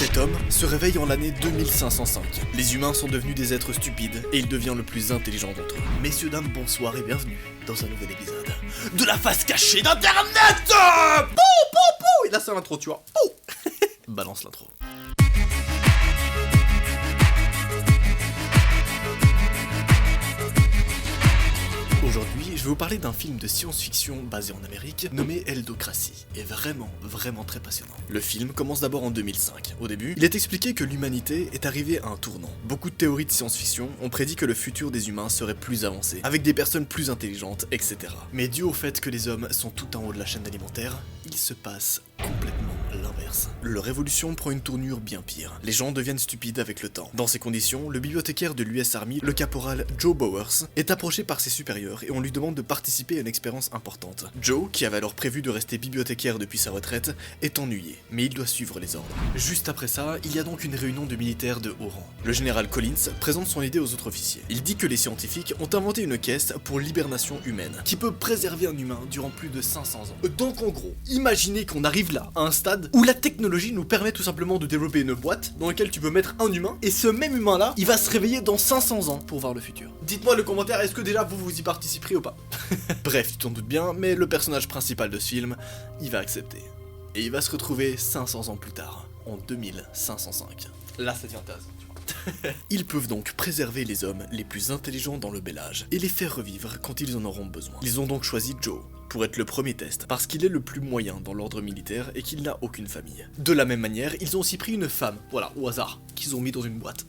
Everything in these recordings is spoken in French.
Cet homme se réveille en l'année 2505. Les humains sont devenus des êtres stupides et il devient le plus intelligent d'entre eux. Messieurs, dames, bonsoir et bienvenue dans un nouvel épisode de la face cachée d'Internet. Pou, pou, pou. Et là c'est l'intro, tu vois. Pou. Balance l'intro. Aujourd'hui, je vais vous parler d'un film de science-fiction basé en Amérique nommé Eldocracy, et vraiment très passionnant. Le film commence d'abord en 2005. Au début, il est expliqué que l'humanité est arrivée à un tournant. Beaucoup de théories de science-fiction ont prédit que le futur des humains serait plus avancé, avec des personnes plus intelligentes, etc. Mais dû au fait que les hommes sont tout en haut de la chaîne alimentaire, il se passe complètement l'inverse. Leur évolution prend une tournure bien pire. Les gens deviennent stupides avec le temps. Dans ces conditions, le bibliothécaire de l'US Army, le caporal Joe Bowers, est approché par ses supérieurs et on lui demande de participer à une expérience importante. Joe, qui avait alors prévu de rester bibliothécaire depuis sa retraite, est ennuyé, mais il doit suivre les ordres. Juste après ça, il y a donc une réunion de militaires de haut rang. Le général Collins présente son idée aux autres officiers. Il dit que les scientifiques ont inventé une caisse pour l'hibernation humaine, qui peut préserver un humain durant plus de 500 ans. Donc en gros, imaginez qu'on arrive là, à un stade où la technologie nous permet tout simplement de développer une boîte dans laquelle tu peux mettre un humain, et ce même humain là, il va se réveiller dans 500 ans pour voir le futur. Dites-moi le commentaire, est-ce que déjà vous y participerez ou pas? Bref, tu t'en doutes bien, mais le personnage principal de ce film, il va accepter. Et il va se retrouver 500 ans plus tard, en 2505. Là ça devient intéressant. Ils peuvent donc préserver les hommes les plus intelligents dans le bel âge et les faire revivre quand ils en auront besoin. Ils ont donc choisi Joe pour être le premier test, parce qu'il est le plus moyen dans l'ordre militaire et qu'il n'a aucune famille. De la même manière, ils ont aussi pris une femme, voilà, au hasard, qu'ils ont mis dans une boîte.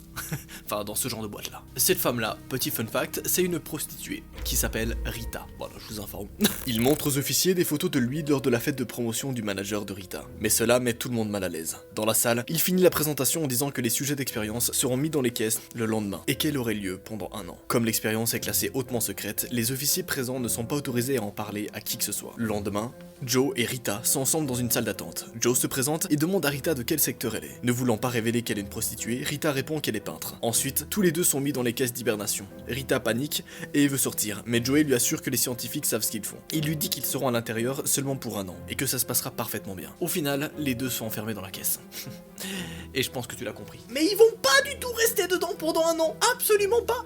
Enfin, dans ce genre de boîte là. Cette femme-là, petit fun fact, c'est une prostituée qui s'appelle Rita. Voilà, je vous informe. Il montre aux officiers des photos de lui lors de la fête de promotion du manager de Rita. Mais cela met tout le monde mal à l'aise. Dans la salle, il finit la présentation en disant que les sujets d'expérience seront mis dans les caisses le lendemain et qu'elle aurait lieu pendant 1 an. Comme l'expérience est classée hautement secrète, les officiers présents ne sont pas autorisés à en parler à qui que ce soit. Le lendemain, Joe et Rita sont ensemble dans une salle d'attente. Joe se présente et demande à Rita de quel secteur elle est. Ne voulant pas révéler qu'elle est une prostituée, Rita répond qu'elle est peintre. Ensuite, tous les deux sont mis dans les caisses d'hibernation. Rita panique et veut sortir, mais Joey lui assure que les scientifiques savent ce qu'ils font. Il lui dit qu'ils seront à l'intérieur seulement pour 1 an et que ça se passera parfaitement bien. Au final, les deux sont enfermés dans la caisse. Et je pense que tu l'as compris. Mais ils vont pas du tout rester dedans pendant 1 an, absolument pas.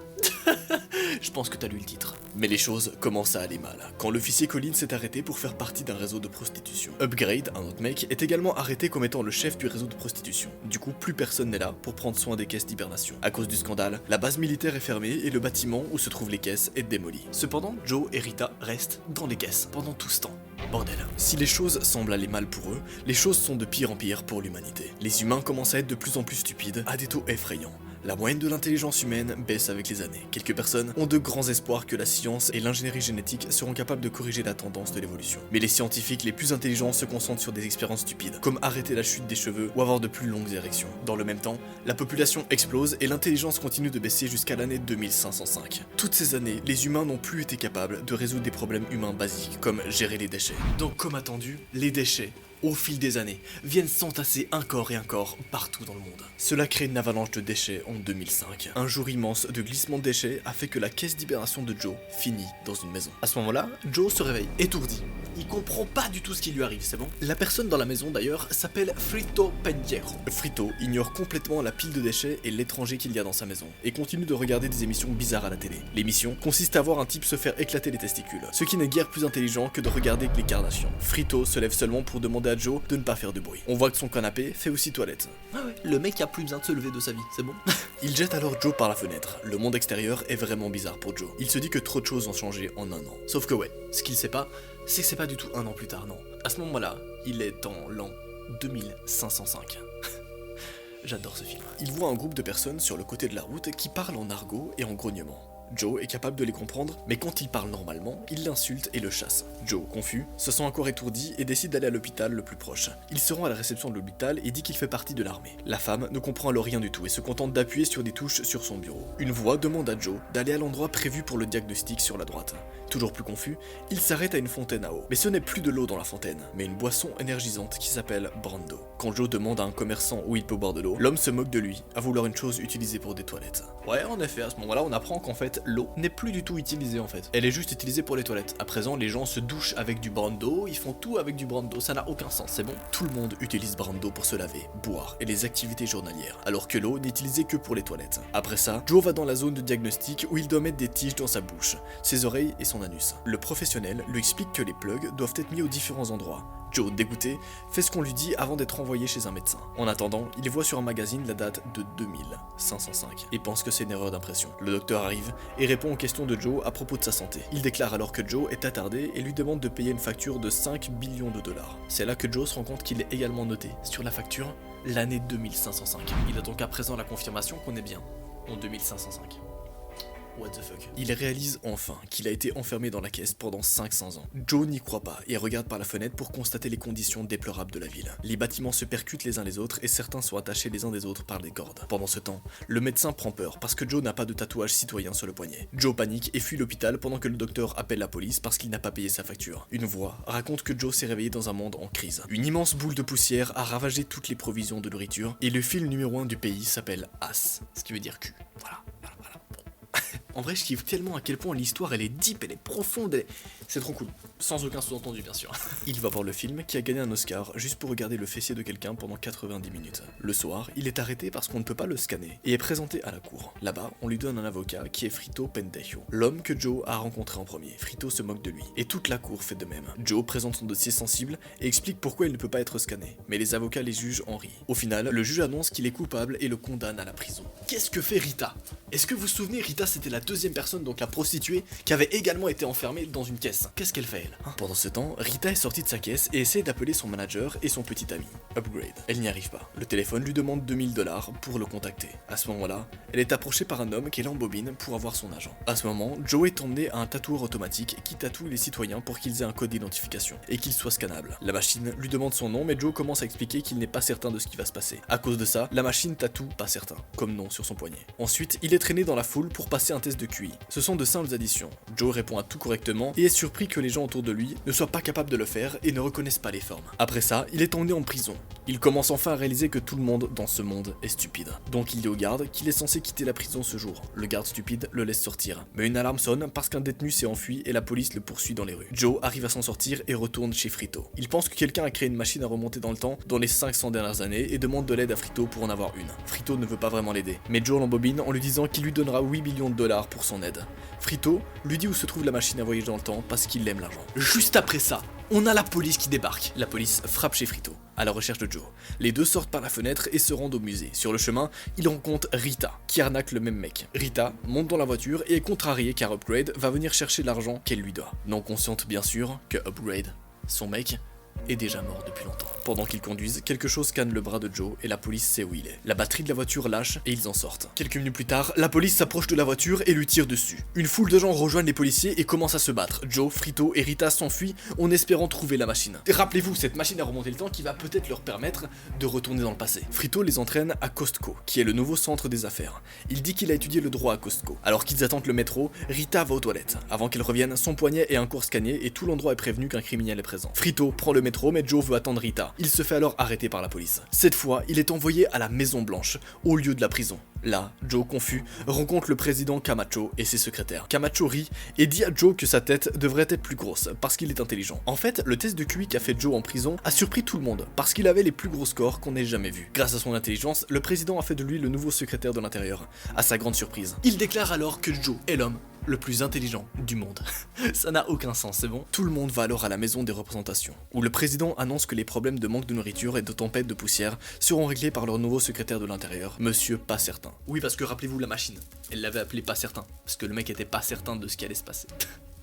Je pense que t'as lu le titre. Mais les choses commencent à aller mal, quand l'officier Collins s'est arrêté pour faire partie d'un réseau de prostitution. Upgrade, un autre mec, est également arrêté comme étant le chef du réseau de prostitution. Du coup, plus personne n'est là pour prendre soin des caisses d'hibernation. À cause du scandale, la base militaire est fermée et le bâtiment où se trouvent les caisses est démoli. Cependant, Joe et Rita restent dans les caisses pendant tout ce temps. Bordel. Si les choses semblent aller mal pour eux, les choses sont de pire en pire pour l'humanité. Les humains commencent à être de plus en plus stupides, à des taux effrayants. La moyenne de l'intelligence humaine baisse avec les années. Quelques personnes ont de grands espoirs que la science et l'ingénierie génétique seront capables de corriger la tendance de l'évolution. Mais les scientifiques les plus intelligents se concentrent sur des expériences stupides, comme arrêter la chute des cheveux ou avoir de plus longues érections. Dans le même temps, la population explose et l'intelligence continue de baisser jusqu'à l'année 2505. Toutes ces années, les humains n'ont plus été capables de résoudre des problèmes humains basiques, comme gérer les déchets. Donc comme attendu, les déchets, au fil des années, viennent s'entasser un corps et un corps partout dans le monde. Cela crée une avalanche de déchets en 2005. Un jour immense de glissement de déchets a fait que la caisse d'hibernation de Joe finit dans une maison. À ce moment-là, Joe se réveille, étourdi. Il comprend pas du tout ce qui lui arrive, c'est bon? La personne dans la maison d'ailleurs s'appelle Frito Pendiero. Frito ignore complètement la pile de déchets et l'étranger qu'il y a dans sa maison, et continue de regarder des émissions bizarres à la télé. L'émission consiste à voir un type se faire éclater les testicules, ce qui n'est guère plus intelligent que de regarder les Kardashians. Frito se lève seulement pour demander à Joe de ne pas faire de bruit. On voit que son canapé fait aussi toilette. Ah ouais, le mec a plus besoin de se lever de sa vie, c'est bon? Il jette alors Joe par la fenêtre. Le monde extérieur est vraiment bizarre pour Joe. Il se dit que trop de choses ont changé en 1 an. Sauf que ouais, ce qu'il sait pas, c'est que c'est pas du tout 1 an plus tard, non. À ce moment-là, il est en l'an 2505. J'adore ce film. Il voit un groupe de personnes sur le côté de la route qui parlent en argot et en grognement. Joe est capable de les comprendre, mais quand il parle normalement, il l'insulte et le chasse. Joe, confus, se sent encore étourdi et décide d'aller à l'hôpital le plus proche. Il se rend à la réception de l'hôpital et dit qu'il fait partie de l'armée. La femme ne comprend alors rien du tout et se contente d'appuyer sur des touches sur son bureau. Une voix demande à Joe d'aller à l'endroit prévu pour le diagnostic sur la droite. Toujours plus confus, il s'arrête à une fontaine à eau. Mais ce n'est plus de l'eau dans la fontaine, mais une boisson énergisante qui s'appelle Brando. Quand Joe demande à un commerçant où il peut boire de l'eau, l'homme se moque de lui, à vouloir une chose utilisée pour des toilettes. Ouais, en effet, à ce moment-là, on apprend qu'en fait, fait, l'eau n'est plus du tout utilisée en fait. Elle est juste utilisée pour les toilettes. À présent, les gens se douchent avec du Brando, ils font tout avec du Brando, ça n'a aucun sens, c'est bon. Tout le monde utilise Brando pour se laver, boire et les activités journalières, alors que l'eau n'est utilisée que pour les toilettes. Après ça, Joe va dans la zone de diagnostic où il doit mettre des tiges dans sa bouche, ses oreilles et son anus. Le professionnel lui explique que les plugs doivent être mis aux différents endroits. Joe, dégoûté, fait ce qu'on lui dit avant d'être envoyé chez un médecin. En attendant, il voit sur un magazine la date de 2505 et pense que c'est une erreur d'impression. Le docteur arrive et répond aux questions de Joe à propos de sa santé. Il déclare alors que Joe est attardé et lui demande de payer une facture de 5 billions de dollars. C'est là que Joe se rend compte qu'il est également noté sur la facture l'année 2505. Il a donc à présent la confirmation qu'on est bien en 2505. What the fuck. Il réalise enfin qu'il a été enfermé dans la caisse pendant 500 ans. Joe n'y croit pas et regarde par la fenêtre pour constater les conditions déplorables de la ville. Les bâtiments se percutent les uns les autres et certains sont attachés les uns des autres par des cordes. Pendant ce temps, le médecin prend peur parce que Joe n'a pas de tatouage citoyen sur le poignet. Joe panique et fuit l'hôpital pendant que le docteur appelle la police parce qu'il n'a pas payé sa facture. Une voix raconte que Joe s'est réveillé dans un monde en crise. Une immense boule de poussière a ravagé toutes les provisions de nourriture et le film numéro 1 du pays s'appelle As, ce qui veut dire cul. Voilà. En vrai, je kiffe tellement à quel point l'histoire elle est deep, elle est profonde, c'est trop cool. Sans aucun sous-entendu, bien sûr. Il va voir le film qui a gagné un Oscar juste pour regarder le fessier de quelqu'un pendant 90 minutes. Le soir, il est arrêté parce qu'on ne peut pas le scanner et est présenté à la cour. Là-bas, on lui donne un avocat qui est Frito Pendejo, l'homme que Joe a rencontré en premier. Frito se moque de lui et toute la cour fait de même. Joe présente son dossier sensible et explique pourquoi il ne peut pas être scanné, mais les avocats les jugent en rient. Au final, le juge annonce qu'il est coupable et le condamne à la prison. Qu'est-ce que fait Rita? Est-ce que vous vous souvenez, Rita c'était la deuxième personne, donc la prostituée, qui avait également été enfermée dans une caisse. Qu'est-ce qu'elle fait elle? Pendant ce temps, Rita est sortie de sa caisse et essaie d'appeler son manager et son petit ami, Upgrade. Elle n'y arrive pas. Le téléphone lui demande 2000 dollars pour le contacter. À ce moment-là, elle est approchée par un homme qu'elle embobine pour avoir son agent. À ce moment, Joe est emmené à un tatoueur automatique qui tatoue les citoyens pour qu'ils aient un code d'identification et qu'ils soient scannables. La machine lui demande son nom mais Joe commence à expliquer qu'il n'est pas certain de ce qui va se passer. À cause de ça, la machine tatoue pas certain, comme nom sur son poignet. Ensuite, il est traîné dans la foule pour passer un test de QI. Ce sont de simples additions. Joe répond à tout correctement et est surpris que les gens autour de lui ne soient pas capables de le faire et ne reconnaissent pas les formes. Après ça, il est emmené en prison. Il commence enfin à réaliser que tout le monde dans ce monde est stupide. Donc il dit au garde qu'il est censé quitter la prison ce jour. Le garde stupide le laisse sortir. Mais une alarme sonne parce qu'un détenu s'est enfui et la police le poursuit dans les rues. Joe arrive à s'en sortir et retourne chez Frito. Il pense que quelqu'un a créé une machine à remonter dans le temps dans les 500 dernières années et demande de l'aide à Frito pour en avoir une. Frito ne veut pas vraiment l'aider, mais Joe l'embobine en lui disant qu'il lui donnera 8 millions de dollars pour son aide. Frito lui dit où se trouve la machine à voyager dans le temps parce qu'il aime l'argent. Juste après ça, on a la police qui débarque. La police frappe chez Frito, à la recherche de Joe. Les deux sortent par la fenêtre et se rendent au musée. Sur le chemin, ils rencontrent Rita, qui arnaque le même mec. Rita monte dans la voiture et est contrariée car Upgrade va venir chercher l'argent qu'elle lui doit. Non consciente bien sûr que Upgrade, son mec, est déjà mort depuis longtemps. Pendant qu'ils conduisent, quelque chose scanne le bras de Joe et la police sait où il est. La batterie de la voiture lâche et ils en sortent. Quelques minutes plus tard, la police s'approche de la voiture et lui tire dessus. Une foule de gens rejoignent les policiers et commencent à se battre. Joe, Frito et Rita s'enfuient en espérant trouver la machine. Et rappelez-vous, cette machine à remonter le temps qui va peut-être leur permettre de retourner dans le passé. Frito les entraîne à Costco, qui est le nouveau centre des affaires. Il dit qu'il a étudié le droit à Costco. Alors qu'ils attendent le métro, Rita va aux toilettes. Avant qu'elle revienne, son poignet est encore scanné et tout l'endroit est prévenu qu'un criminel est présent. Frito prend le métro mais Joe veut attendre Rita. Il se fait alors arrêter par la police. Cette fois, il est envoyé à la Maison Blanche, au lieu de la prison. Là, Joe, confus, rencontre le président Camacho et ses secrétaires. Camacho rit et dit à Joe que sa tête devrait être plus grosse, parce qu'il est intelligent. En fait, le test de QI qu'a fait Joe en prison a surpris tout le monde, parce qu'il avait les plus gros scores qu'on ait jamais vus. Grâce à son intelligence, le président a fait de lui le nouveau secrétaire de l'intérieur, à sa grande surprise. Il déclare alors que Joe est l'homme le plus intelligent du monde. Ça n'a aucun sens, c'est bon? Tout le monde va alors à la maison des représentations, où le président annonce que les problèmes de manque de nourriture et de tempête de poussière seront réglés par leur nouveau secrétaire de l'intérieur, Monsieur Pas Certain. Oui, parce que rappelez-vous la machine, elle l'avait appelé Pas Certain, parce que le mec était pas certain de ce qui allait se passer.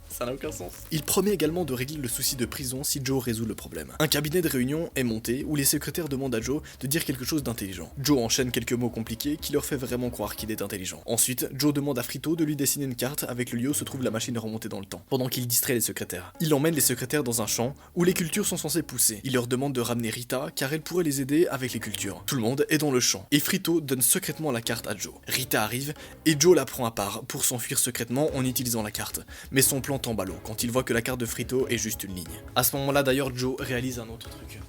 Ça n'a aucun sens. Il promet également de régler le souci de prison si Joe résout le problème. Un cabinet de réunion est monté où les secrétaires demandent à Joe de dire quelque chose d'intelligent. Joe enchaîne quelques mots compliqués qui leur fait vraiment croire qu'il est intelligent. Ensuite, Joe demande à Frito de lui dessiner une carte avec le lieu où se trouve la machine à remonter dans le temps, pendant qu'il distrait les secrétaires. Il emmène les secrétaires dans un champ où les cultures sont censées pousser. Il leur demande de ramener Rita car elle pourrait les aider avec les cultures. Tout le monde est dans le champ et Frito donne secrètement la carte à Joe. Rita arrive et Joe la prend à part pour s'enfuir secrètement en utilisant la carte. Mais son plan tombe à l'eau quand il voit que la carte de Frito est juste une ligne. À ce moment-là d'ailleurs, Joe réalise un autre truc.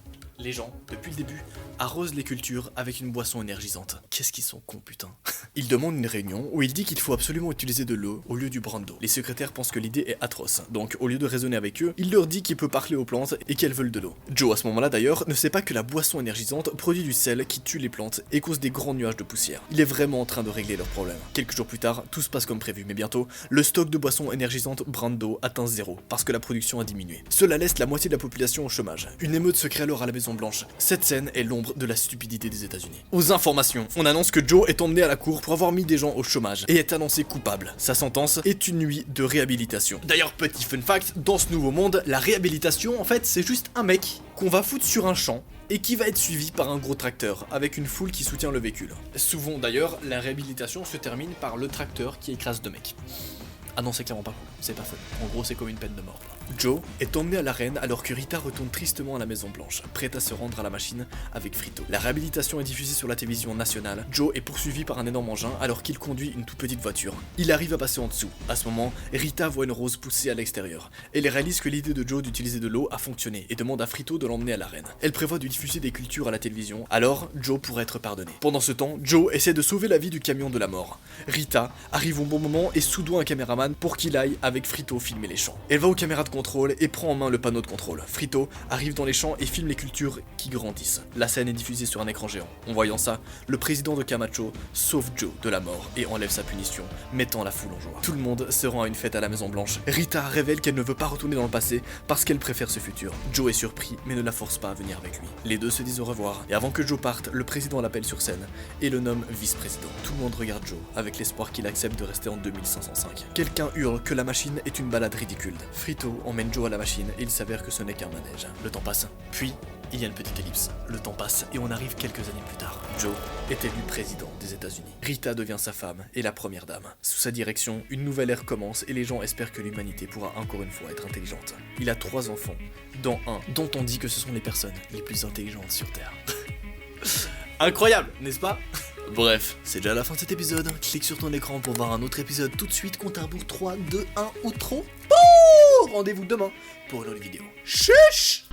les gens, depuis le début, arrosent les cultures avec une boisson énergisante. Qu'est-ce qu'ils sont cons, putain. Il demande une réunion où il dit qu'il faut absolument utiliser de l'eau au lieu du Brando. Les secrétaires pensent que l'idée est atroce, donc au lieu de raisonner avec eux, il leur dit qu'il peut parler aux plantes et qu'elles veulent de l'eau. Joe, à ce moment-là d'ailleurs, ne sait pas que la boisson énergisante produit du sel qui tue les plantes et cause des grands nuages de poussière. Il est vraiment en train de régler leurs problèmes. Quelques jours plus tard, tout se passe comme prévu, mais bientôt, le stock de boissons énergisantes Brando atteint 0, parce que la production a diminué. Cela laisse la moitié de la population au chômage. Une émeute se crée alors à la Maison Blanche. Cette scène est l'ombre de la stupidité des États-Unis. Aux informations, on annonce que Joe est emmené à la cour pour avoir mis des gens au chômage et est annoncé coupable. Sa sentence est une nuit de réhabilitation. D'ailleurs, petit fun fact, dans ce nouveau monde, la réhabilitation, en fait, c'est juste un mec qu'on va foutre sur un champ et qui va être suivi par un gros tracteur, avec une foule qui soutient le véhicule. Souvent d'ailleurs, la réhabilitation se termine par le tracteur qui écrase deux mecs. Ah non, c'est clairement pas cool, c'est pas fun. En gros, c'est comme une peine de mort. Joe est emmené à l'arène alors que Rita retourne tristement à la Maison Blanche, prête à se rendre à la machine avec Frito. La réhabilitation est diffusée sur la télévision nationale. Joe est poursuivi par un énorme engin alors qu'il conduit une toute petite voiture. Il arrive à passer en dessous. À ce moment, Rita voit une rose pousser à l'extérieur. Elle réalise que l'idée de Joe d'utiliser de l'eau a fonctionné et demande à Frito de l'emmener à l'arène. Elle prévoit de diffuser des cultures à la télévision, alors Joe pourrait être pardonné. Pendant ce temps, Joe essaie de sauver la vie du camion de la mort. Rita arrive au bon moment et soudoie un caméraman pour qu'il aille avec Frito filmer les champs. Elle va aux caméras de contrôle et prend en main le panneau de contrôle. Frito arrive dans les champs et filme les cultures qui grandissent. La scène est diffusée sur un écran géant. En voyant ça, le président de Camacho sauve Joe de la mort et enlève sa punition, mettant la foule en joie. Tout le monde se rend à une fête à la Maison Blanche. Rita révèle qu'elle ne veut pas retourner dans le passé parce qu'elle préfère ce futur. Joe est surpris mais ne la force pas à venir avec lui. Les deux se disent au revoir et avant que Joe parte, le président l'appelle sur scène et le nomme vice-président. Tout le monde regarde Joe avec l'espoir qu'il accepte de rester en 2505. Quelqu'un hurle que la machine est une balade ridicule. Frito emmène Joe à la machine et il s'avère que ce n'est qu'un manège. Le temps passe, puis il y a une petite ellipse. Le temps passe et on arrive quelques années plus tard. Joe est élu président des États-Unis. Rita devient sa femme et la première dame. Sous sa direction, une nouvelle ère commence et les gens espèrent que l'humanité pourra encore une fois être intelligente. Il a 3 enfants, dont un dont on dit que ce sont les personnes les plus intelligentes sur Terre. Incroyable, n'est-ce pas? Bref, c'est déjà la fin de cet épisode. Clique sur ton écran pour voir un autre épisode tout de suite. Compte à rebours 3, 2, 1 ou trop. Rendez-vous demain pour une autre vidéo. Chuch!